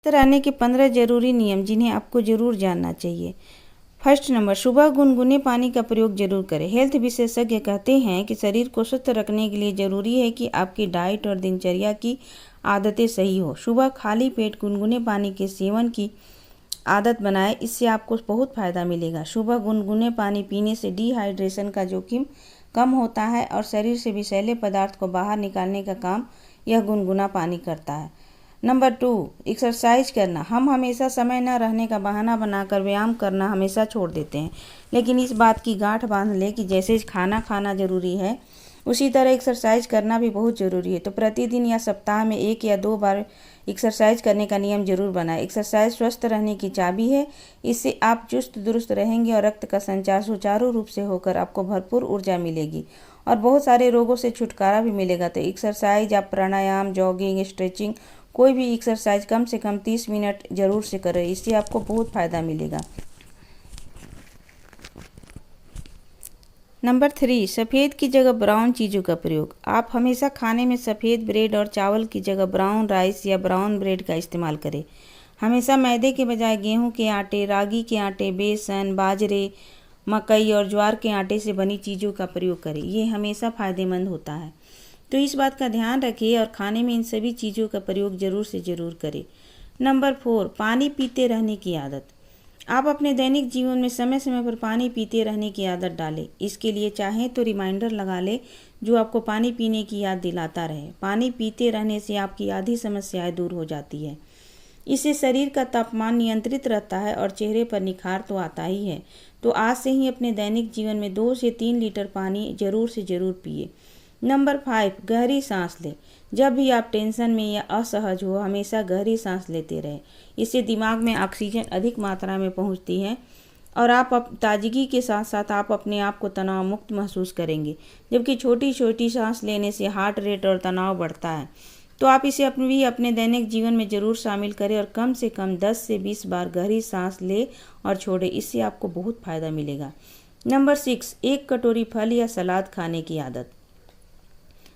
रहने के 15 जरूरी नियम जिन्हें आपको जरूर जानना चाहिए। फर्स्ट नंबर, सुबह गुनगुने पानी का प्रयोग जरूर करें। हेल्थ विशेषज्ञ कहते हैं कि शरीर को स्वस्थ रखने के लिए जरूरी है कि आपकी डाइट और दिनचर्या की आदतें सही हो। सुबह खाली पेट गुनगुने पानी के सेवन की आदत बनाएं, इससे आपको बहुत फ़ायदा मिलेगा। सुबह गुनगुने पानी पीने से डिहाइड्रेशन का जोखिम कम होता है और शरीर से विषैले पदार्थ को बाहर निकालने का काम यह गुनगुना पानी करता है। नंबर 2, एक्सरसाइज करना। हम हमेशा समय न रहने का बहाना बनाकर व्यायाम करना हमेशा छोड़ देते हैं, लेकिन इस बात की गांठ बांध लें कि जैसे खाना खाना जरूरी है, उसी तरह एक्सरसाइज करना भी बहुत ज़रूरी है। तो प्रतिदिन या सप्ताह में 1 या 2 बार एक्सरसाइज करने का नियम जरूर बनाएं। एक्सरसाइज स्वस्थ रहने की चाबी है। इससे आप चुस्त दुरुस्त रहेंगे और रक्त का संचार सुचारू रूप से होकर आपको भरपूर ऊर्जा मिलेगी और बहुत सारे रोगों से छुटकारा भी मिलेगा। तो एक्सरसाइज आप प्राणायाम, जॉगिंग, स्ट्रेचिंग, कोई भी एक्सरसाइज कम से कम 30 मिनट जरूर से करें, इससे आपको बहुत फ़ायदा मिलेगा। नंबर 3, सफ़ेद की जगह ब्राउन चीज़ों का प्रयोग। आप हमेशा खाने में सफ़ेद ब्रेड और चावल की जगह ब्राउन राइस या ब्राउन ब्रेड का इस्तेमाल करें। हमेशा मैदे के बजाय गेहूं के आटे, रागी के आटे, बेसन, बाजरे, मकई और ज्वार के आटे से बनी चीज़ों का प्रयोग करें। ये हमेशा फ़ायदेमंद होता है, तो इस बात का ध्यान रखिए और खाने में इन सभी चीज़ों का प्रयोग ज़रूर से ज़रूर करें। नंबर 4, पानी पीते रहने की आदत। आप अपने दैनिक जीवन में समय समय पर पानी पीते रहने की आदत डालें। इसके लिए चाहें तो रिमाइंडर लगा लें जो आपको पानी पीने की याद दिलाता रहे। पानी पीते रहने से आपकी आधी समस्याएं दूर हो जाती है। इससे शरीर का तापमान नियंत्रित रहता है और चेहरे पर निखार तो आता ही है। तो आज से ही अपने दैनिक जीवन में 2 से 3 लीटर पानी जरूर से ज़रूर पिए। नंबर 5, गहरी सांस लें। जब भी आप टेंशन में या असहज हो, हमेशा गहरी सांस लेते रहें। इससे दिमाग में ऑक्सीजन अधिक मात्रा में पहुंचती है और आप ताजगी के साथ साथ आप अपने आप को तनाव मुक्त महसूस करेंगे। जबकि छोटी छोटी सांस लेने से हार्ट रेट और तनाव बढ़ता है। तो आप इसे अपने दैनिक जीवन में ज़रूर शामिल करें और कम से कम 10 से 20 बार गहरी सांस लें और छोड़ें। इससे आपको बहुत फ़ायदा मिलेगा। नंबर 6, 1 कटोरी फल या सलाद खाने की आदत।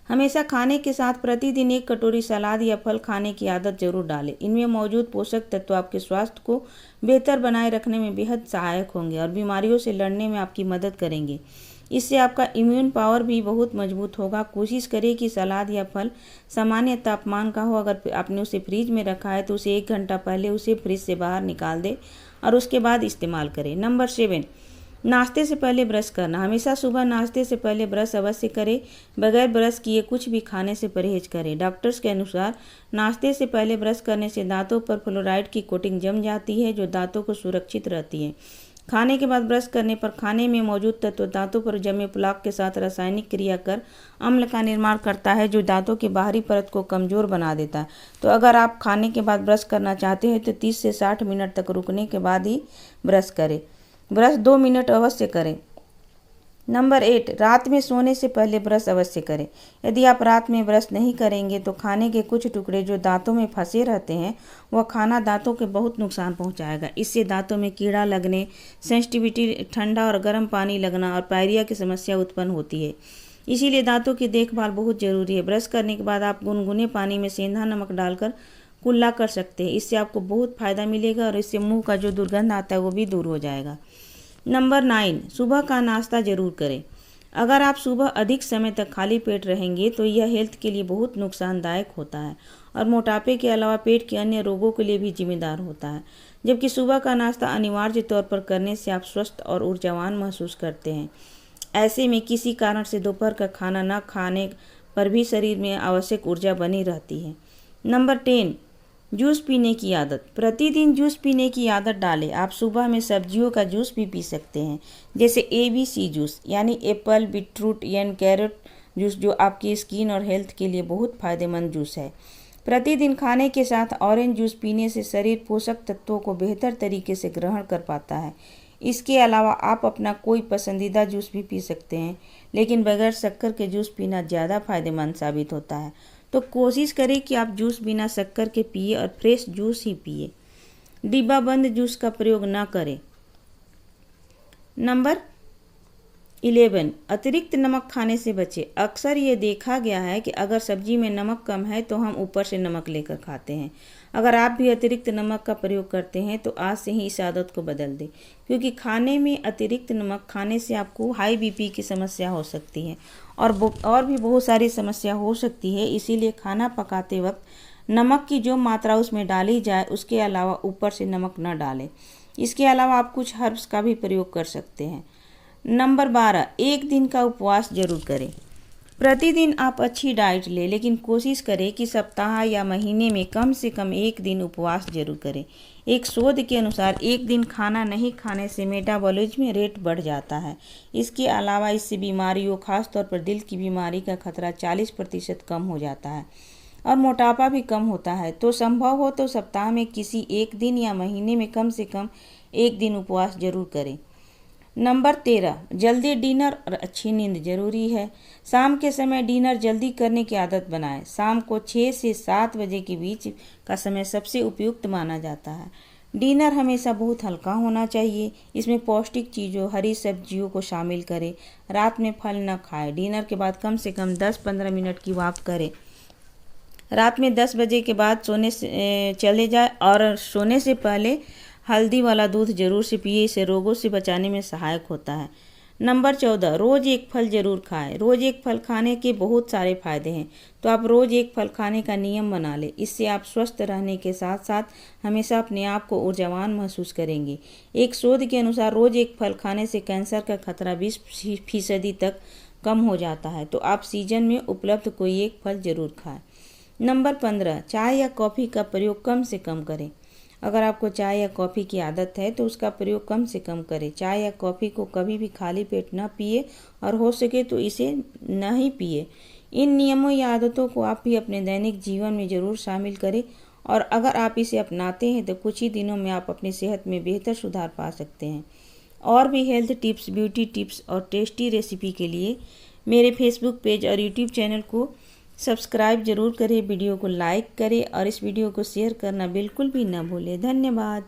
हमेशा खाने के साथ प्रतिदिन 1 कटोरी सलाद या फल खाने की आदत जरूर डालें। इनमें मौजूद पोषक तत्व आपके स्वास्थ्य को बेहतर बनाए रखने में बेहद सहायक होंगे और बीमारियों से लड़ने में आपकी मदद करेंगे। इससे आपका इम्यून पावर भी बहुत मजबूत होगा। कोशिश करें कि सलाद या फल सामान्य तापमान का हो। अगर आपने उसे फ्रिज में रखा है तो उसे 1 घंटा पहले उसे फ्रिज से बाहर निकाल दें और उसके बाद इस्तेमाल करें। नंबर 7, नाश्ते से पहले ब्रश करना। हमेशा सुबह नाश्ते से पहले ब्रश अवश्य करें। बगैर ब्रश किए कुछ भी खाने से परहेज करें। डॉक्टर्स के अनुसार नाश्ते से पहले ब्रश करने से दांतों पर फ्लोराइड की कोटिंग जम जाती है जो दांतों को सुरक्षित रहती है। खाने के बाद ब्रश करने पर खाने में मौजूद तत्व दांतों पर जमे प्लाक के साथ रासायनिक क्रिया कर अम्ल का निर्माण करता है जो दांतों की बाहरी परत को कमज़ोर बना देता है। तो अगर आप खाने के बाद ब्रश करना चाहते हैं तो 30 से 60 मिनट तक रुकने के बाद ही ब्रश करें। ब्रश 2 मिनट अवश्य करें। नंबर 8, रात में सोने से पहले ब्रश अवश्य करें। यदि आप रात में ब्रश नहीं करेंगे तो खाने के कुछ टुकड़े जो दांतों में फंसे रहते हैं वह खाना दांतों के बहुत नुकसान पहुंचाएगा। इससे दांतों में कीड़ा लगने, सेंसिटिविटी, ठंडा और गर्म पानी लगना और पायरिया की समस्या उत्पन्न होती है। इसीलिए दांतों की देखभाल बहुत ज़रूरी है। ब्रश करने के बाद आप गुनगुने पानी में सेंधा नमक डालकर कुल्ला कर सकते हैं। इससे आपको बहुत फ़ायदा मिलेगा और इससे मुंह का जो दुर्गंध आता है वो भी दूर हो जाएगा। नंबर 9, सुबह का नाश्ता जरूर करें। अगर आप सुबह अधिक समय तक खाली पेट रहेंगे तो यह हेल्थ के लिए बहुत नुकसानदायक होता है और मोटापे के अलावा पेट के अन्य रोगों के लिए भी जिम्मेदार होता है। जबकि सुबह का नाश्ता अनिवार्य तौर पर करने से आप स्वस्थ और ऊर्जावान महसूस करते हैं। ऐसे में किसी कारण से दोपहर का खाना न खाने पर भी शरीर में आवश्यक ऊर्जा बनी रहती है। नंबर 10, जूस पीने की आदत। प्रतिदिन जूस पीने की आदत डालें। आप सुबह में सब्जियों का जूस भी पी सकते हैं, जैसे ABC जूस यानी Apple, beetroot and carrot juice, जो आपकी स्किन और हेल्थ के लिए बहुत फ़ायदेमंद जूस है। प्रतिदिन खाने के साथ ऑरेंज जूस पीने से शरीर पोषक तत्वों को बेहतर तरीके से ग्रहण कर पाता है। इसके अलावा आप अपना कोई पसंदीदा जूस भी पी सकते हैं, लेकिन बगैर शक्कर के जूस पीना ज़्यादा फायदेमंद साबित होता है। तो कोशिश करें कि आप जूस बिना शक्कर के पिए और फ्रेश जूस ही पिए। डिब्बा बंद जूस का प्रयोग ना करें। नंबर 11, अतिरिक्त नमक खाने से बचें। अक्सर ये देखा गया है कि अगर सब्जी में नमक कम है तो हम ऊपर से नमक लेकर खाते हैं। अगर आप भी अतिरिक्त नमक का प्रयोग करते हैं तो आज से ही इस आदत को बदल दें, क्योंकि खाने में अतिरिक्त नमक खाने से आपको हाई बीपी की समस्या हो सकती है और भी बहुत सारी समस्या हो सकती है। इसीलिए खाना पकाते वक्त नमक की जो मात्रा उसमें डाली जाए उसके अलावा ऊपर से नमक न डालें। इसके अलावा आप कुछ हर्ब्स का भी प्रयोग कर सकते हैं। नंबर 12, एक दिन का उपवास जरूर करें। प्रतिदिन आप अच्छी डाइट लें, लेकिन कोशिश करें कि सप्ताह या महीने में कम से कम एक दिन उपवास जरूर करें। एक शोध के अनुसार एक दिन खाना नहीं खाने से मेटाबॉलिज्म रेट बढ़ जाता है। इसके अलावा इससे बीमारियों, खासतौर पर दिल की बीमारी का खतरा 40% कम हो जाता है और मोटापा भी कम होता है। तो संभव हो तो सप्ताह में किसी एक दिन या महीने में कम से कम एक दिन उपवास जरूर करें। नंबर 13, जल्दी डिनर और अच्छी नींद जरूरी है। शाम के समय डिनर जल्दी करने की आदत बनाएं। शाम को 6 से 7 बजे के बीच का समय सबसे उपयुक्त माना जाता है। डिनर हमेशा बहुत हल्का होना चाहिए। इसमें पौष्टिक चीज़ों, हरी सब्जियों को शामिल करें। रात में फल न खाएं। डिनर के बाद कम से कम 10-15 मिनट की वॉक करें। रात में 10 बजे के बाद सोने से चले जाए और सोने से पहले हल्दी वाला दूध जरूर से पिए। इसे रोगों से बचाने में सहायक होता है। नंबर 14, रोज़ एक फल जरूर खाएं। रोज़ एक फल खाने के बहुत सारे फायदे हैं, तो आप रोज़ एक फल खाने का नियम बना लें। इससे आप स्वस्थ रहने के साथ साथ हमेशा अपने आप को ऊर्जावान महसूस करेंगे। एक शोध के अनुसार रोज़ एक फल खाने से कैंसर का खतरा 20% तक कम हो जाता है। तो आप सीजन में उपलब्ध कोई एक फल जरूर खाएं। नंबर 15, चाय या कॉफ़ी का प्रयोग कम से कम करें। अगर आपको चाय या कॉफ़ी की आदत है तो उसका प्रयोग कम से कम करें। चाय या कॉफ़ी को कभी भी खाली पेट न पिए और हो सके तो इसे न ही पिए। इन नियमों या आदतों को आप भी अपने दैनिक जीवन में ज़रूर शामिल करें और अगर आप इसे अपनाते हैं तो कुछ ही दिनों में आप अपनी सेहत में बेहतर सुधार पा सकते हैं। और भी हेल्थ टिप्स, ब्यूटी टिप्स और टेस्टी रेसिपी के लिए मेरे फेसबुक पेज और यूट्यूब चैनल को सब्सक्राइब जरूर करें, वीडियो को लाइक करें और इस वीडियो को शेयर करना बिल्कुल भी ना भूलें। धन्यवाद।